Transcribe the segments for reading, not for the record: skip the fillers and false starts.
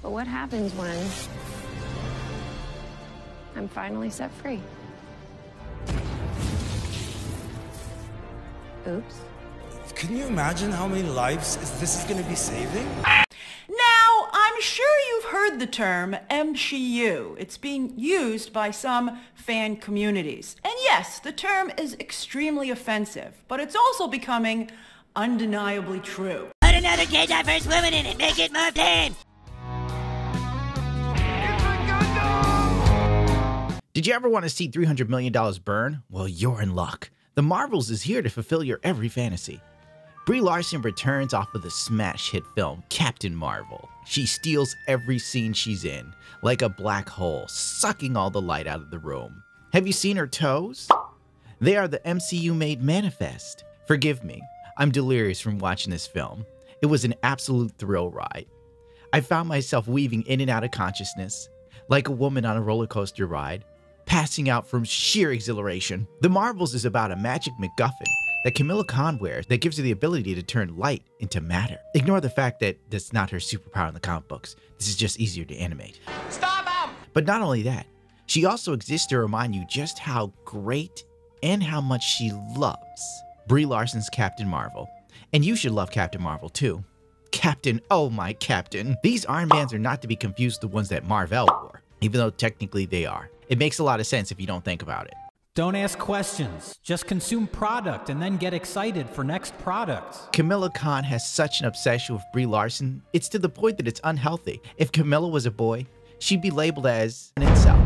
But what happens when I'm finally set free? Oops. Can you imagine how many lives this is going to be saving? Now, I'm sure you've heard the term MCU. It's being used by some fan communities. And yes, the term is extremely offensive, but it's also becoming undeniably true. Put another gay diverse woman in it, make it more tame! Did you ever want to see $300 million burn? Well, you're in luck. The Marvels is here to fulfill your every fantasy. Brie Larson returns off of the smash hit film Captain Marvel. She steals every scene she's in, like a black hole, sucking all the light out of the room. Have you seen her toes? They are the MCU-made manifest. Forgive me, I'm delirious from watching this film. It was an absolute thrill ride. I found myself weaving in and out of consciousness, like a woman on a roller coaster ride, passing out from sheer exhilaration. The Marvels is about a magic MacGuffin that Camilla Khan wears that gives her the ability to turn light into matter. Ignore the fact that that's not her superpower in the comic books. This is just easier to animate. Stop him! But not only that, she also exists to remind you just how great and how much she loves Brie Larson's Captain Marvel. And you should love Captain Marvel too. Captain, oh my Captain. These armbands are not to be confused with the ones that Marvel wore, even though technically they are. It makes a lot of sense if you don't think about it. Don't ask questions. Just consume product and then get excited for next products. Camilla Khan has such an obsession with Brie Larson, it's to the point that it's unhealthy. If Camilla was a boy, she'd be labeled as an incel.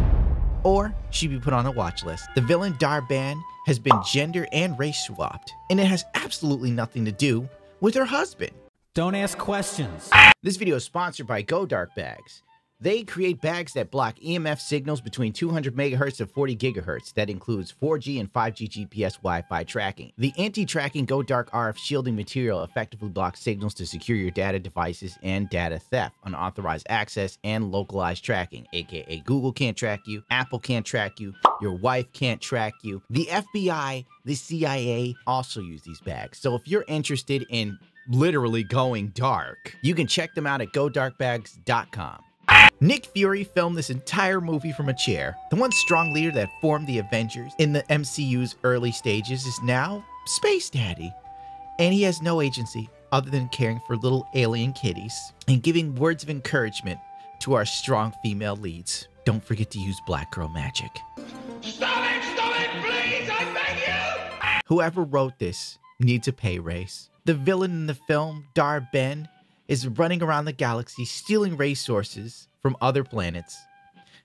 Or she'd be put on a watch list. The villain Darban has been gender and race swapped, and it has absolutely nothing to do with her husband. Don't ask questions. This video is sponsored by Go Dark Bags. They create bags that block EMF signals between 200 megahertz to 40 gigahertz. That includes 4G and 5G GPS Wi-Fi tracking. The anti-tracking Go Dark RF shielding material effectively blocks signals to secure your data devices and data theft, unauthorized access, and localized tracking, aka Google can't track you, Apple can't track you, your wife can't track you. The FBI, the CIA also use these bags. So if you're interested in literally going dark, you can check them out at godarkbags.com. Nick Fury filmed this entire movie from a chair. The one strong leader that formed the Avengers in the MCU's early stages is now Space Daddy. And he has no agency other than caring for little alien kitties and giving words of encouragement to our strong female leads. Don't forget to use black girl magic. Stop it, please, I beg you! Whoever wrote this needs a pay raise. The villain in the film, Darben, is running around the galaxy stealing resources from other planets.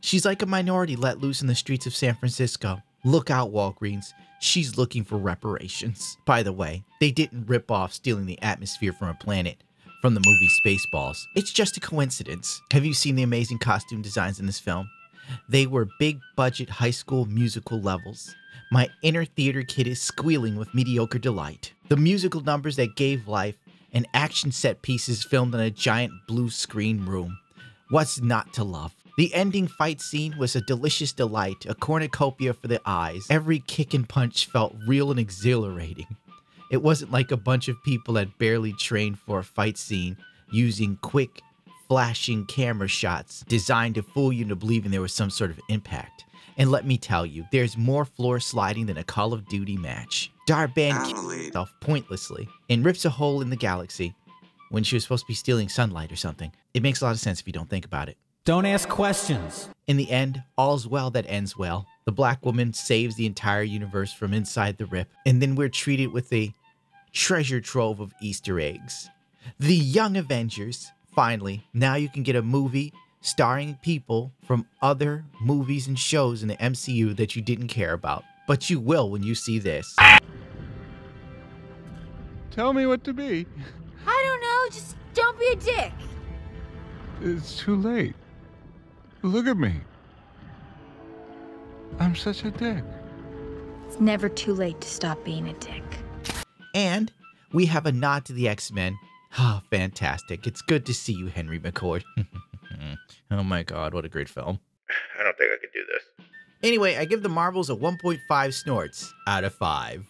She's like a minority let loose in the streets of San Francisco. Look out, Walgreens. She's looking for reparations. By the way, they didn't rip off stealing the atmosphere from a planet from the movie Spaceballs. It's just a coincidence. Have you seen the amazing costume designs in this film? They were big budget high school musical levels. My inner theater kid is squealing with mediocre delight. The musical numbers that gave life and action set pieces filmed in a giant blue screen room. What's not to love? The ending fight scene was a delicious delight, a cornucopia for the eyes. Every kick and punch felt real and exhilarating. It wasn't like a bunch of people that barely trained for a fight scene using quick, flashing camera shots designed to fool you into believing there was some sort of impact. And let me tell you, there's more floor sliding than a Call of Duty match. Darban kills herself pointlessly and rips a hole in the galaxy when she was supposed to be stealing sunlight or something. It makes a lot of sense if you don't think about it. Don't ask questions. In the end, all's well that ends well. The black woman saves the entire universe from inside the rip, and then we're treated with a treasure trove of Easter eggs. The Young Avengers. Finally, now you can get a movie starring people from other movies and shows in the MCU that you didn't care about. But you will when you see this. Tell me what to be. I don't know, just don't be a dick. It's too late. Look at me. I'm such a dick. It's never too late to stop being a dick. And we have a nod to the X-Men. Ah, oh, fantastic. It's good to see you, Henry McCord. Oh my god, what a great film. I don't think I could do this. Anyway, I give the Marvels a 1.5 snorts out of 5.